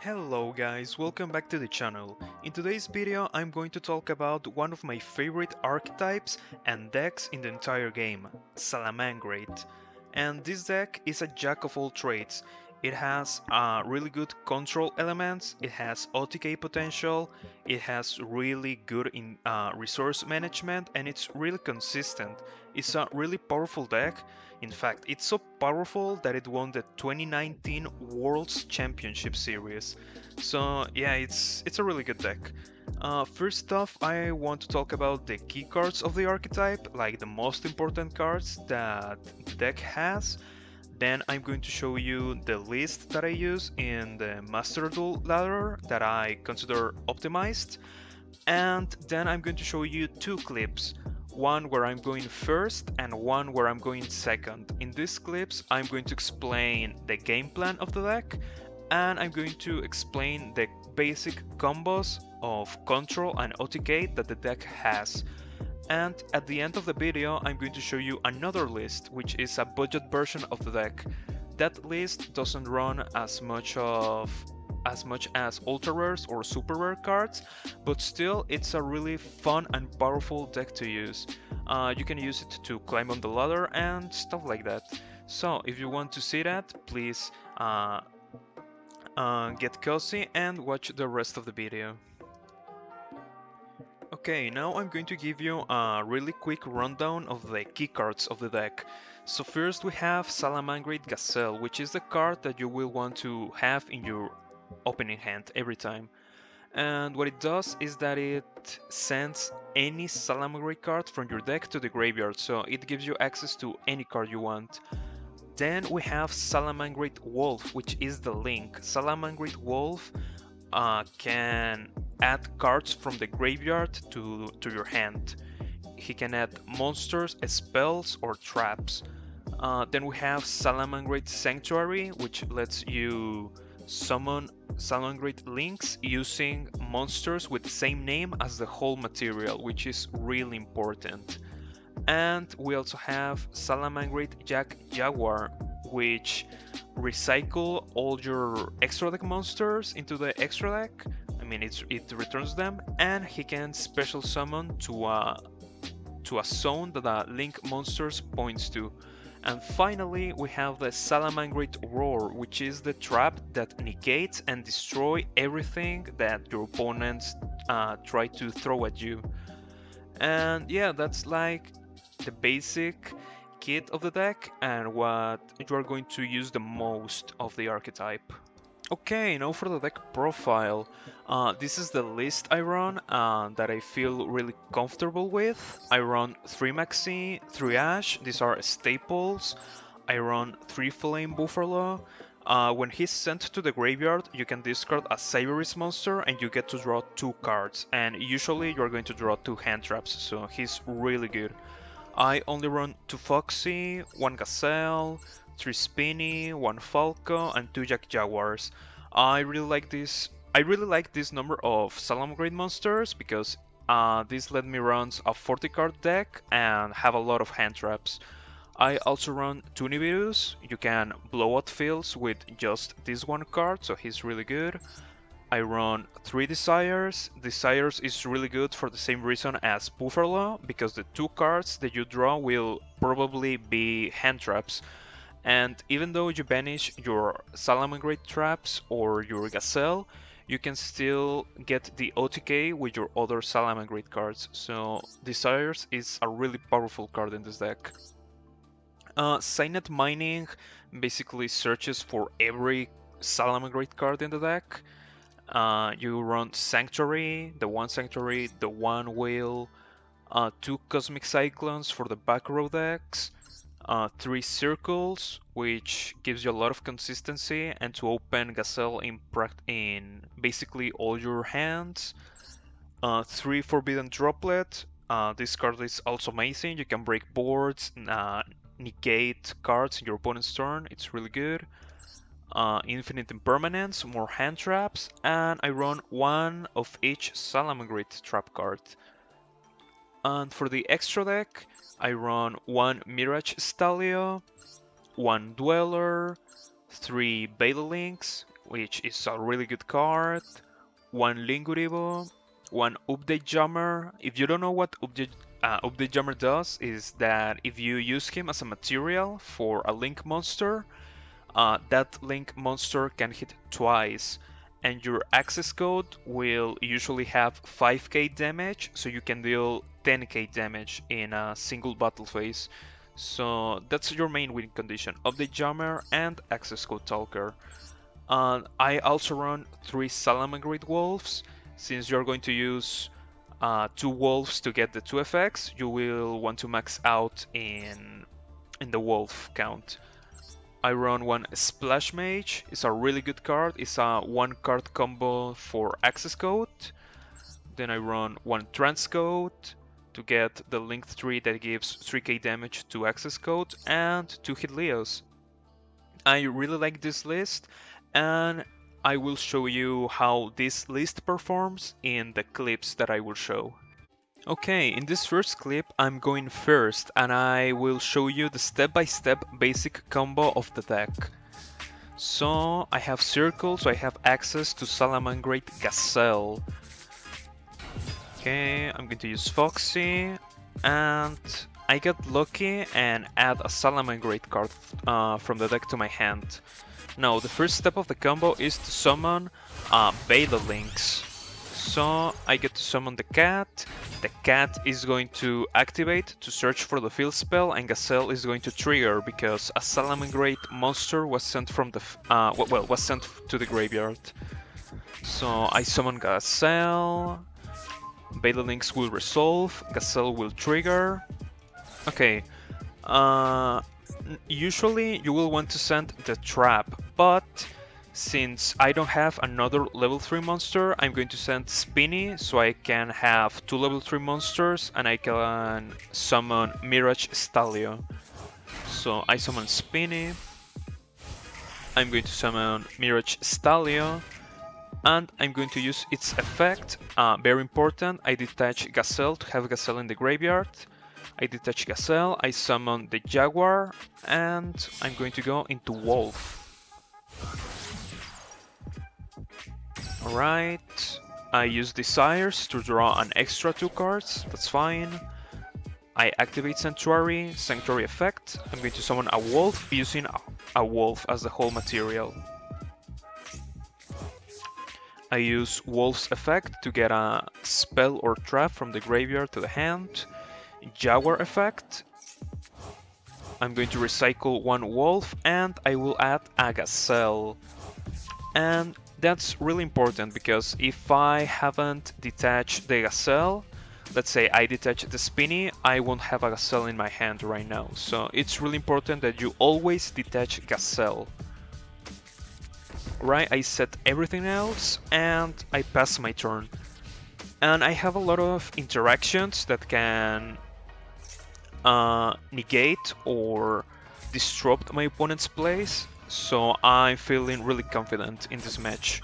Hello guys, welcome back to the channel. In today's video I'm going to talk about one of my favorite archetypes and decks in the entire game, Salamangreat. And this deck is a jack of all trades. It has really good control elements, it has OTK potential, it has really good resource management, and it's really consistent. It's a really powerful deck. In fact, it's so powerful that it won the 2019 World's Championship Series. So yeah, it's a really good deck. First off, I want to talk about the key cards of the archetype, like the most important cards that the deck has. Then I'm going to show you the list that I use in the Master Duel ladder that I consider optimized. And then I'm going to show you two clips, one where I'm going first and one where I'm going second. In these clips I'm going to explain the game plan of the deck, and I'm going to explain the basic combos of control and OTK that the deck has. And at the end of the video I'm going to show you another list, which is a budget version of the deck. That list doesn't run as much as ultra rares or super rare cards, but still it's a really fun and powerful deck to use. You can use it to climb on the ladder and stuff like that. So if you want to see that, please get cozy and watch the rest of the video. Okay, now I'm going to give you a really quick rundown of the key cards of the deck. So first we have Salamangreat Gazelle, which is the card that you will want to have in your opening hand every time. And what it does is that it sends any Salamangreat card from your deck to the graveyard, so it gives you access to any card you want. Then we have Salamangreat Wolf, which is the link. Salamangreat Wolf can add cards from the graveyard to your hand. He can add monsters, spells, or traps. Then we have Salamangreat Sanctuary, which lets you summon Salamangreat links using monsters with the same name as the whole material, which is really important. And we also have Salamangreat Jaguar, which recycle all your extra deck monsters into the extra deck. I mean, it returns them, and he can special summon to a zone that the link monsters points to. And finally, we have the Salamangreat Roar, which is the trap that negates and destroys everything that your opponents try to throw at you. And yeah, that's like the basic kit of the deck and what you are going to use the most of the archetype. Okay, now for the deck profile. This is the list I run that I feel really comfortable with. I run 3 Maxi, 3 Ash, these are staples. I run 3 Flame Buffalo. When he's sent to the graveyard, you can discard a Symbiosis monster and you get to draw 2 cards. And usually you're going to draw 2 hand traps, so he's really good. I only run 2 Foxy, 1 Gazelle, 3 Spinny, 1 Falco, and 2 Jaguars. I really like this. I really like this number of Salamangreat monsters because this let me run a 40 card deck and have a lot of hand traps. I also run 2 Nibiru's. You can blow out fields with just this one card, so he's really good. I run 3 Desires. Desires is really good for the same reason as Buffalo, because the 2 cards that you draw will probably be hand traps. And even though you banish your Salamangreat traps or your Gazelle, you can still get the OTK with your other Salamangreat cards. So Desires is a really powerful card in this deck. Cynet Mining basically searches for every Salamangreat card in the deck. You run Sanctuary, the one Whale, 2 Cosmic Cyclones for the back row decks, 3 Circles, which gives you a lot of consistency, and to open Gazelle in basically all your hands, 3 Forbidden Droplet. This card is also amazing. You can break boards, negate cards in your opponent's turn. It's really good. Infinite Impermanence, more hand traps, and I run 1 of each Salamangreat trap card. And for the extra deck, I run 1 Mirage Stalio, 1 Dweller, 3 Beta Links, which is a really good card, one Linguribo, one Update Jammer. If you don't know what Update Jammer does, is that if you use him as a material for a Link monster, that Link monster can hit twice, and your access code will usually have 5k damage, so you can deal 10k damage in a single battle phase. So that's your main win condition: Update Jammer and access code Talker. I also run 3 Salamangreat Wolves. Since you're going to use 2 wolves to get the 2 effects, you will want to max out in the wolf count. I run one Splash Mage. It's a really good card. It's a 1 card combo for access code. Then I run one Transcode to get the linked tree that gives 3k damage to access code, and 2 hit Leos. I really like this list, and I will show you how this list performs in the clips that I will show. Okay, in this first clip I'm going first, and I will show you the step-by-step basic combo of the deck. So I have Circle, so I have access to Salamangreat Gazelle. Okay, I'm going to use Foxy, and I got lucky and add a Salamangreat card from the deck to my hand. Now, the first step of the combo is to summon Beta Links. So I get to summon the cat. The cat is going to activate to search for the field spell, and Gazelle is going to trigger because a Salamangreat monster was sent from the was sent to the graveyard. So I summon Gazelle. Beta Links will resolve. Gazelle will trigger. Okay. Usually you will want to send the trap, but since I don't have another level 3 monster, I'm going to send Spinny so I can have 2 level 3 monsters and I can summon Mirage Stalio. So I summon Spinny, I'm going to summon Mirage Stalio, and I'm going to use its effect. Very important, I detach Gazelle to have Gazelle in the graveyard. I detach Gazelle, I summon the Jaguar, and I'm going to go into Wolf. Alright, I use Desires to draw an extra 2 cards, that's fine. I activate Sanctuary effect. I'm going to summon a Wolf using a Wolf as the whole material. I use Wolf's effect to get a spell or trap from the graveyard to the hand. Jaguar effect. I'm going to recycle 1 Wolf and I will add a Gazelle. And that's really important because if I haven't detached the Gazelle, let's say I detach the Spinny, I won't have a Gazelle in my hand right now. So it's really important that you always detach Gazelle. Right, I set everything else and I pass my turn. And I have a lot of interactions that can negate or disrupt my opponent's plays, so I'm feeling really confident in this match.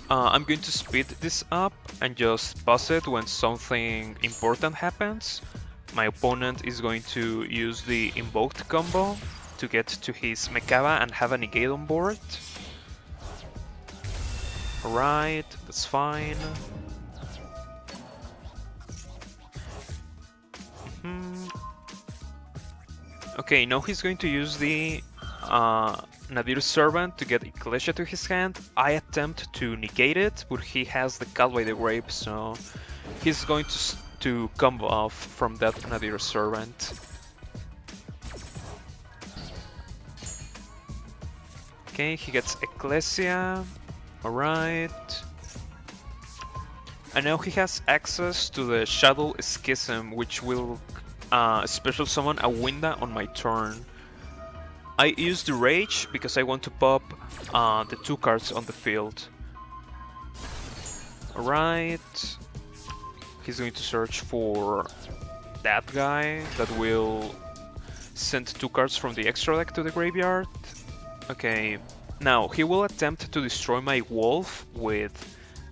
I'm going to speed this up and just pass it when something important happens. My opponent is going to use the invoked combo to get to his Mekaba and have a negate on board. Alright, that's fine. Okay, now he's going to use the Nadir Servant to get Ecclesia to his hand. I attempt to negate it, but he has the Cut by the Grave, so he's going to combo off from that Nadir Servant. Okay, he gets Ecclesia. Alright. And now he has access to the Shadow Schism, which will special summon a Winda on my turn. I use the Rage because I want to pop the 2 cards on the field. Alright. He's going to search for that guy that will send 2 cards from the extra deck to the graveyard. Okay, now he will attempt to destroy my Wolf with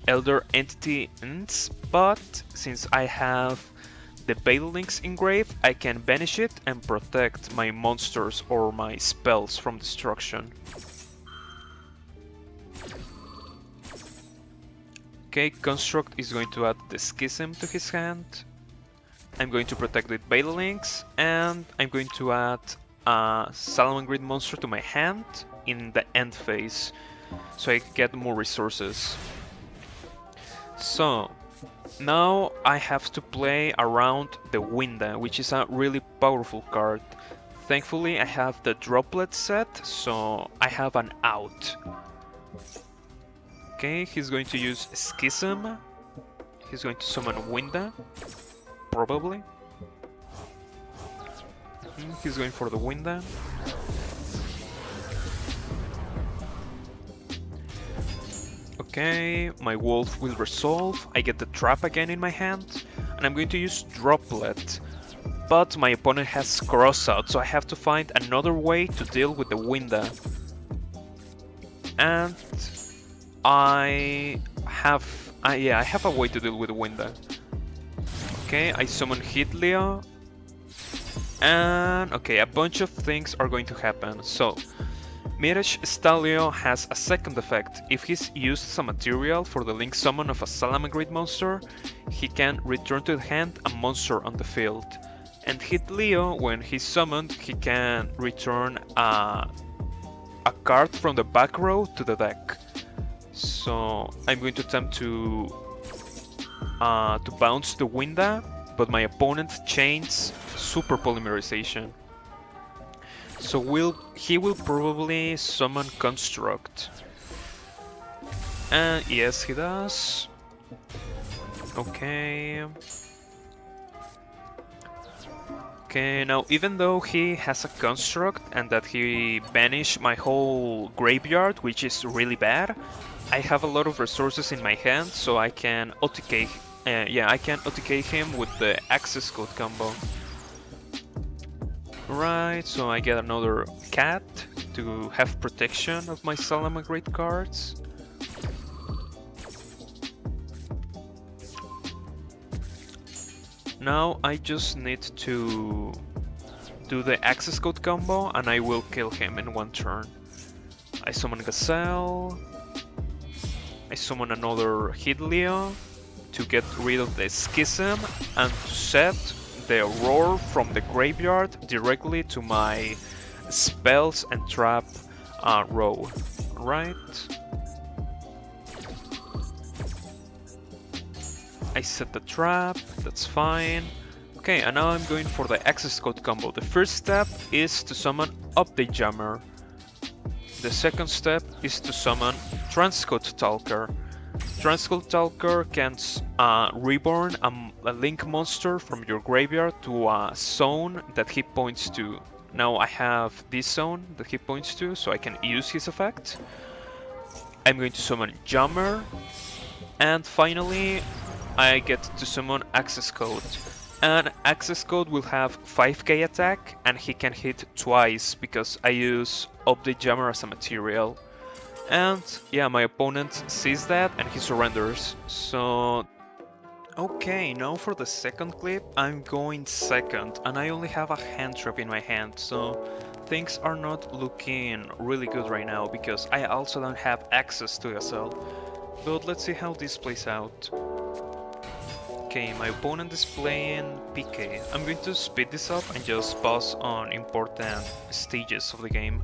Elder Entity Ents, but since I have the Beta Links engraved, I can banish it and protect my monsters or my spells from destruction. Okay, Construct is going to add the Schism to his hand. I'm going to protect with Beta Links, and I'm going to add a Salamangreat monster to my hand in the end phase, so I get more resources. So, now I have to play around the Winda, which is a really powerful card. Thankfully I have the Droplet set, so I have an out. Okay, he's going to use Schism. He's going to summon Winda, probably. He's going for the Winda. Okay, my Wolf will resolve. I get the trap again in my hand, and I'm going to use Droplet. But my opponent has Crossout, so I have to find another way to deal with the Winda. And I have a way to deal with the Winda. Okay, I summon Hitleo. And okay, a bunch of things are going to happen. So, Mirage Stalio has a second effect. If he's used some material for the link summon of a Salamangreat monster, he can return to the hand a monster on the field. And Hitleo, when he's summoned, he can return a card from the back row to the deck. So I'm going to attempt to bounce the Winda, but my opponent chains Super Polymerization. So he will probably summon Construct. And yes, he does. Okay. Okay, now even though he has a Construct and that he banished my whole graveyard, which is really bad, I have a lot of resources in my hand, so I can OTK. I can OTK him with the Access Code combo. Right, so I get another cat to have protection of my Salamangreat cards. Now I just need to do the Access Code combo and I will kill him in one turn. I summon Gazelle. I summon another Hitleo to get rid of the Schism and to set the Roar from the graveyard directly to my spells and trap row. Right? I set the trap, that's fine. Okay, and now I'm going for the Access Code combo. The first step is to summon Update Jammer. The second step is to summon Transcode Talker. Transcode Talker can reborn a link monster from your graveyard to a zone that he points to. Now I have this zone that he points to, so I can use his effect. I'm going to summon Jammer. And finally, I get to summon Access Code. And Access Code will have 5k attack, and he can hit twice because I use Update Jammer as a material. And yeah, my opponent sees that and he surrenders. So okay, now for the second clip, I'm going second and I only have a hand trap in my hand, so things are not looking really good right now because I also don't have access to Gazelle. But let's see how this plays out. Okay, my opponent is playing PK. I'm going to speed this up and just pause on important stages of the game.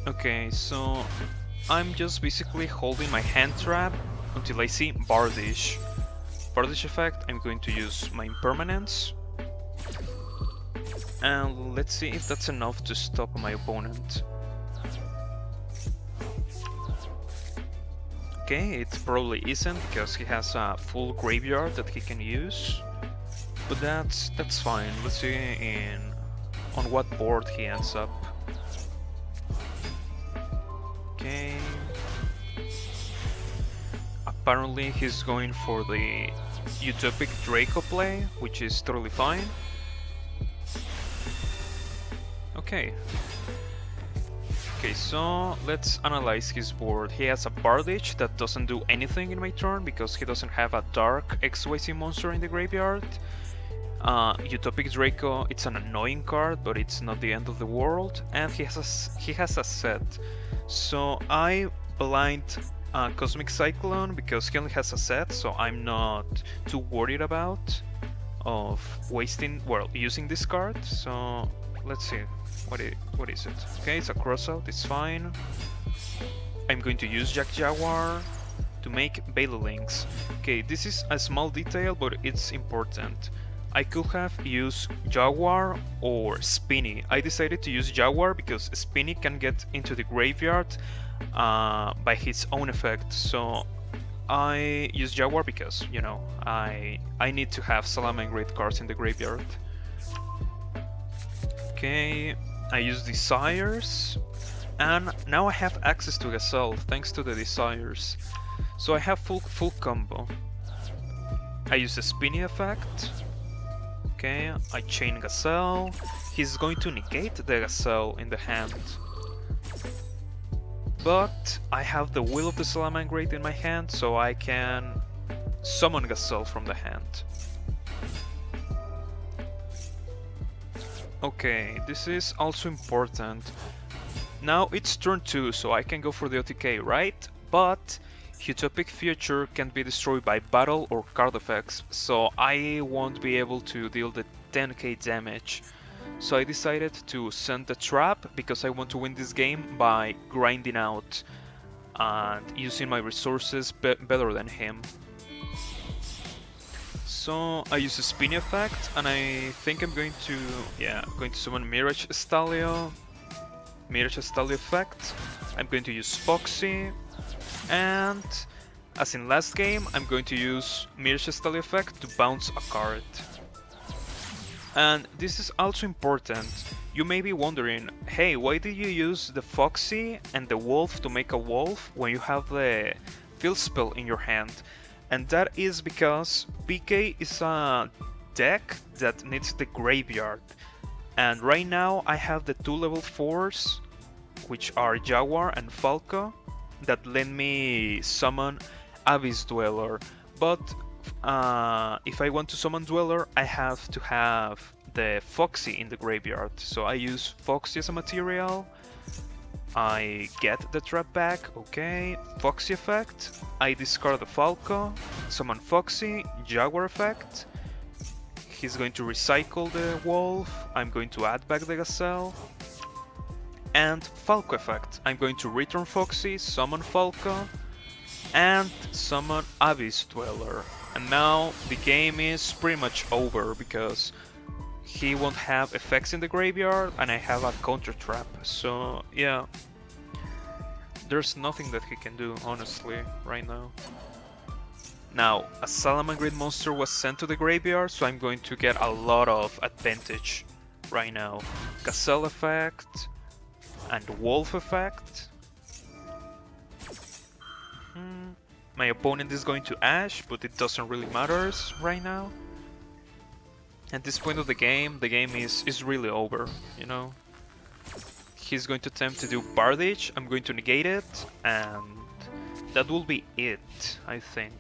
Okay, so I'm just basically holding my hand trap until I see Bardish. Bardish effect, I'm going to use my impermanence. And let's see if that's enough to stop my opponent. Okay, it probably isn't because he has a full graveyard that he can use. But that's fine. Let's see on what board he ends up. Okay. Apparently he's going for the Utopic Draco play, which is totally fine. Okay. Okay, so let's analyze his board. He has a Bardish that doesn't do anything in my turn because he doesn't have a Dark XYZ monster in the graveyard. Utopic Draco, it's an annoying card, but it's not the end of the world. And he has a set. So I blind Cosmic Cyclone because he only has a set, so I'm not too worried about of wasting, well, using this card. So let's see, what is it? Okay, it's a crossout, it's fine. I'm going to use Jack Jaguar to make Bailey Links. Okay, this is a small detail, but it's important. I could have used Jaguar or Spinny. I decided to use Jaguar because Spinny can get into the graveyard by his own effect. So I use Jaguar because, you know, I need to have Salamangreat cards in the graveyard. Okay, I use Desires, and now I have access to Gazelle thanks to the Desires. So I have full combo. I use the Spinny effect. Okay, I chain Gazelle. He's going to negate the Gazelle in the hand. But I have the Will of the Salamangreat in my hand, so I can summon Gazelle from the hand. Okay, this is also important. Now it's turn 2, so I can go for the OTK, right? But Utopic Future can be destroyed by battle or card effects, so I won't be able to deal the 10k damage. So I decided to send the trap because I want to win this game by grinding out and using my resources better than him. So I use a Spinny effect, and I think I'm going to, summon Mirage Stalio. Mirage Stalio effect. I'm going to use Foxy, and as in last game, I'm going to use Mirage Stalio effect to bounce a card. And this is also important. You may be wondering, hey, why did you use the Foxy and the Wolf to make a Wolf when you have the Field Spell in your hand? And that is because PK is a deck that needs the graveyard. And right now I have the 2 level 4s, which are Jaguar and Falco, that let me summon Abyss Dweller. But if I want to summon Dweller, I have to have the Foxy in the graveyard. So I use Foxy as a material. I get the trap back, okay, Foxy effect, I discard the Falco, summon Foxy, Jaguar effect, he's going to recycle the Wolf, I'm going to add back the Gazelle, and Falco effect, I'm going to return Foxy, summon Falco, and summon Abyss Dweller. And now the game is pretty much over because he won't have effects in the graveyard and I have a counter trap, so yeah. There's nothing that he can do, honestly, right now. Now, a Salamangreat monster was sent to the graveyard, so I'm going to get a lot of advantage right now. Gazelle effect and Wolf effect. My opponent is going to Ash, but it doesn't really matter right now. At this point of the game is really over, you know. He's going to attempt to do Bardage, I'm going to negate it, and that will be it, I think.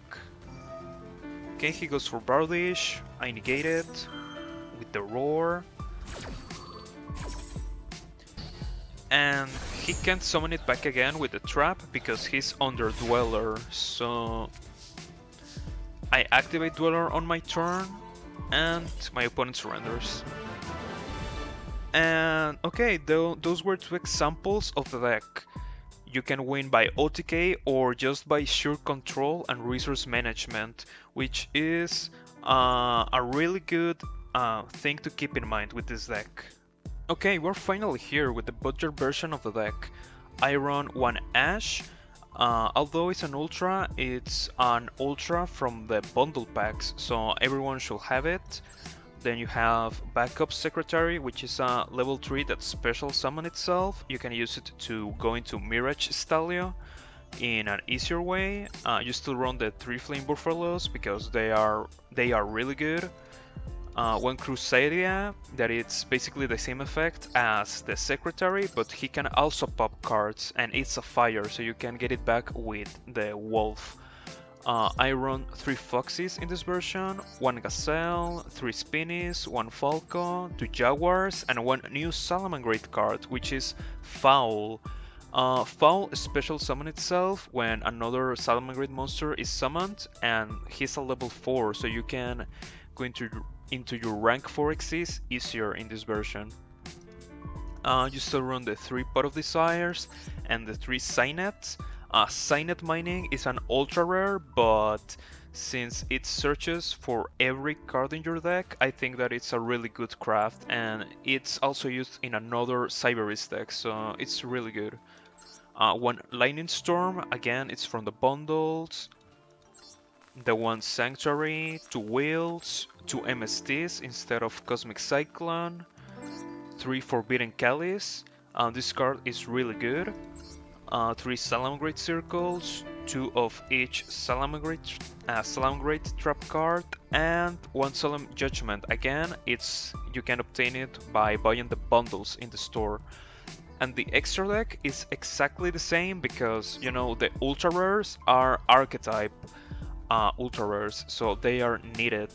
Okay, he goes for Bardage, I negate it with the Roar. And he can't summon it back again with the trap because he's under Dweller, so I activate Dweller on my turn and my opponent surrenders. And okay, those were 2 examples of the deck. You can win by OTK or just by sheer control and resource management, which is a really good thing to keep in mind with this deck. Okay, we're finally here with the budget version of the deck. I run 1 Ash. Although it's an Ultra from the bundle packs, so everyone should have it. Then you have Backup Secretary, which is a level 3 that special summon itself. You can use it to go into Mirage Stalio in an easier way. You still run the 3 Flame Buffaloes because they are really good. 1 Crusadia, that it's basically the same effect as the Secretary, but he can also pop cards, and it's a fire, so you can get it back with the Wolf. I run 3 Foxies in this version, 1 Gazelle, 3 Spinnies, 1 Falco, 2 Jaguars, and 1 new Salamangreat card, which is Foul. Foul special summon itself when another Salamangreat monster is summoned, and he's a level 4, so you can go into your rank 4 Xyz easier in this version. You still run the 3 Pot of Desires and the 3 Cynets. Cynet mining is an ultra rare, but since it searches for every card in your deck, I think that it's a really good craft, and it's also used in another Cyberist deck, so it's really good. One Lightning Storm, again, it's from the bundles. The one Sanctuary, 2 Wheels, 2 MSTs instead of Cosmic Cyclone, 3 Forbidden Chalice. This card is really good. 3 Salamangreat Circles, 2 of each Salamangreat trap card, and 1 Solemn Judgment. Again, you can obtain it by buying the bundles in the store. And the extra deck is exactly the same because, you know, the ultra rares are archetype ultra rares, so they are needed.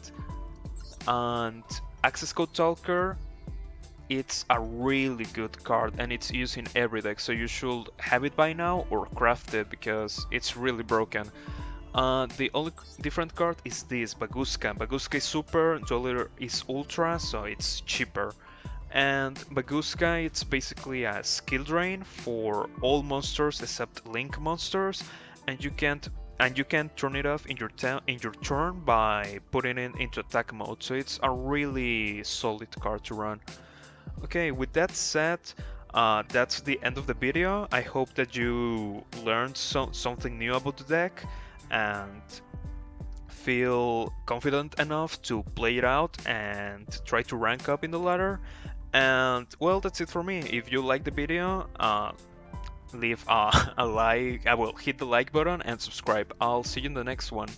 And Access Code Talker, it's a really good card and it's used in every deck, so you should have it by now or craft it because it's really broken. The only different card is this, Baguska. Baguska is super, Dueler is ultra, so it's cheaper. And Baguska, it's basically a skill drain for all monsters except Link monsters, and you can turn it off in your turn by putting it into attack mode. So it's a really solid card to run. Okay, with that said, that's the end of the video. I hope that you learned something new about the deck and feel confident enough to play it out and try to rank up in the ladder. And well, that's it for me. If you like the video, leave a like, hit the like button and subscribe. I'll see you in the next one.